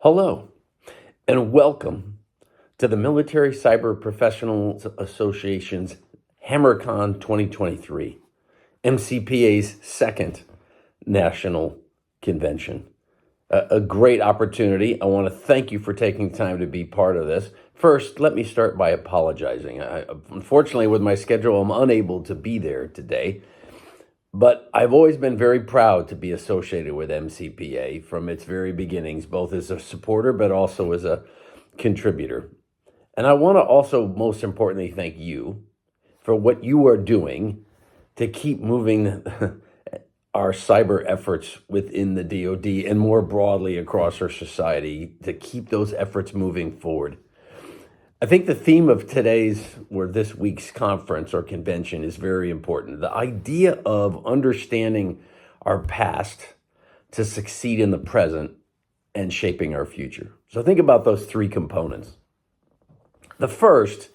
Hello, and welcome to the Military Cyber Professionals Association's HammerCon 2023, MCPA's second national convention. A great opportunity. I want to thank you for taking time to be part of this. First, let me start by apologizing. Unfortunately, with my schedule, I'm unable to be there today. But I've always been very proud to be associated with MCPA from its very beginnings, both as a supporter but also as a contributor. And I want to also, most importantly, thank you for what you are doing to keep moving our cyber efforts within the DoD and more broadly across our society to keep those efforts moving forward. I think the theme of this week's conference or convention is very important. The idea of understanding our past to succeed in the present and shaping our future. So think about those three components. The first,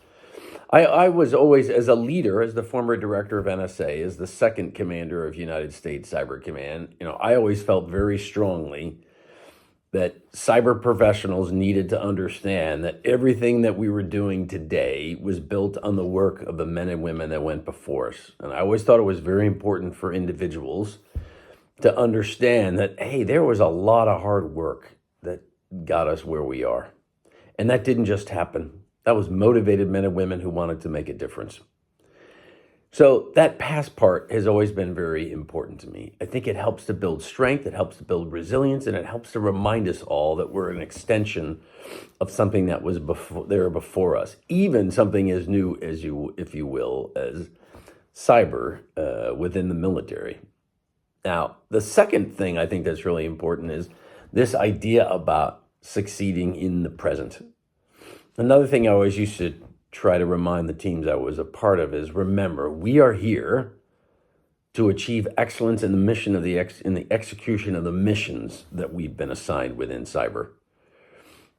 I was always, as a leader, as the former director of NSA, as the second commander of United States Cyber Command, I always felt very strongly that cyber professionals needed to understand that everything that we were doing today was built on the work of the men and women that went before us. And I always thought it was very important for individuals to understand that, hey, there was a lot of hard work that got us where we are. And that didn't just happen. That was motivated men and women who wanted to make a difference. So that past part has always been very important to me. I think it helps to build strength, it helps to build resilience, and it helps to remind us all that we're an extension of something that was before us, even something as new as if you will, as cyber within the military. Now, the second thing I think that's really important is this idea about succeeding in the present. Another thing I always used to try to remind the teams I was a part of is, remember, we are here to achieve excellence in the mission of in the execution of the missions that we've been assigned within cyber.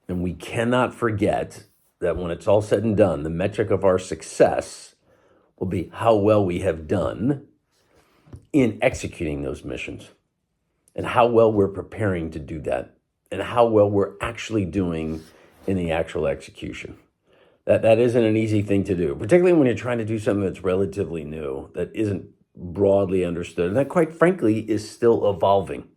And we cannot forget that when it's all said and done, the metric of our success will be how well we have done in executing those missions and how well we're preparing to do that and how well we're actually doing in the actual execution. That isn't an easy thing to do, particularly when you're trying to do something that's relatively new, that isn't broadly understood, and that, quite frankly, is still evolving.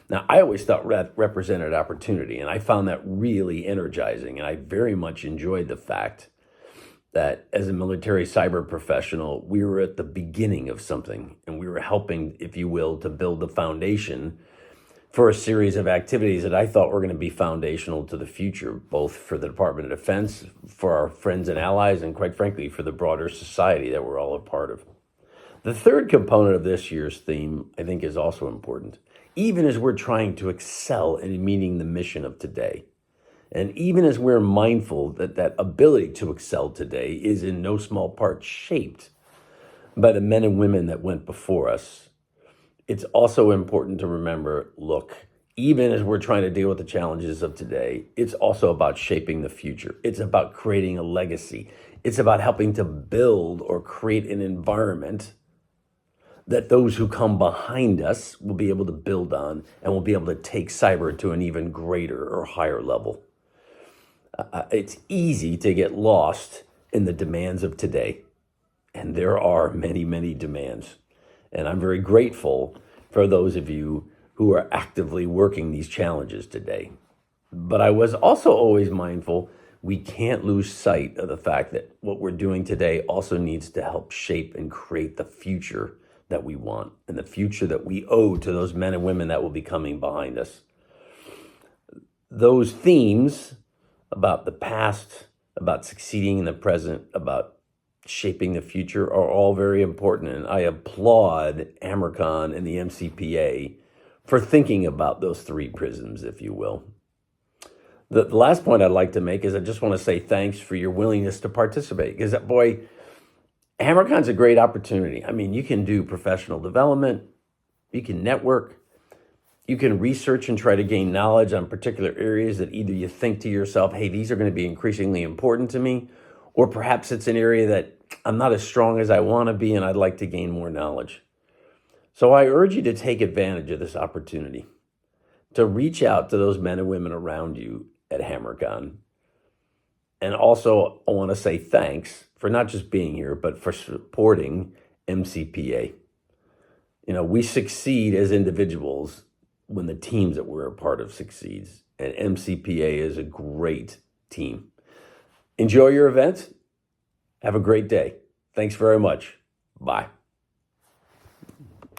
Now, I always thought that represented opportunity, and I found that really energizing, and I very much enjoyed the fact that as a military cyber professional, we were at the beginning of something, and we were helping, if you will, to build the foundation for a series of activities that I thought were going to be foundational to the future, both for the Department of Defense, for our friends and allies, and quite frankly, for the broader society that we're all a part of. The third component of this year's theme, I think, is also important, even as we're trying to excel in meeting the mission of today. And even as we're mindful that that ability to excel today is in no small part shaped by the men and women that went before us, it's also important to remember, look, even as we're trying to deal with the challenges of today, it's also about shaping the future. It's about creating a legacy. It's about helping to build or create an environment that those who come behind us will be able to build on and will be able to take cyber to an even greater or higher level. It's easy to get lost in the demands of today, and there are many, many demands. And I'm very grateful for those of you who are actively working these challenges today. But I was also always mindful we can't lose sight of the fact that what we're doing today also needs to help shape and create the future that we want and the future that we owe to those men and women that will be coming behind us. Those themes about the past, about succeeding in the present, about shaping the future are all very important. And I applaud HammerCon and the MCPA for thinking about those three prisms, if you will. The last point I'd like to make is I just want to say thanks for your willingness to participate, because boy, HammerCon's a great opportunity. I mean, you can do professional development, you can network, you can research and try to gain knowledge on particular areas that either you think to yourself, hey, these are going to be increasingly important to me, or perhaps it's an area that I'm not as strong as I want to be and I'd like to gain more knowledge. So I urge you to take advantage of this opportunity. to reach out to those men and women around you at HammerCon. And also, I want to say thanks for not just being here, but for supporting MCPA. We succeed as individuals when the teams that we're a part of succeeds. And MCPA is a great team. Enjoy your event. Have a great day. Thanks very much. Bye.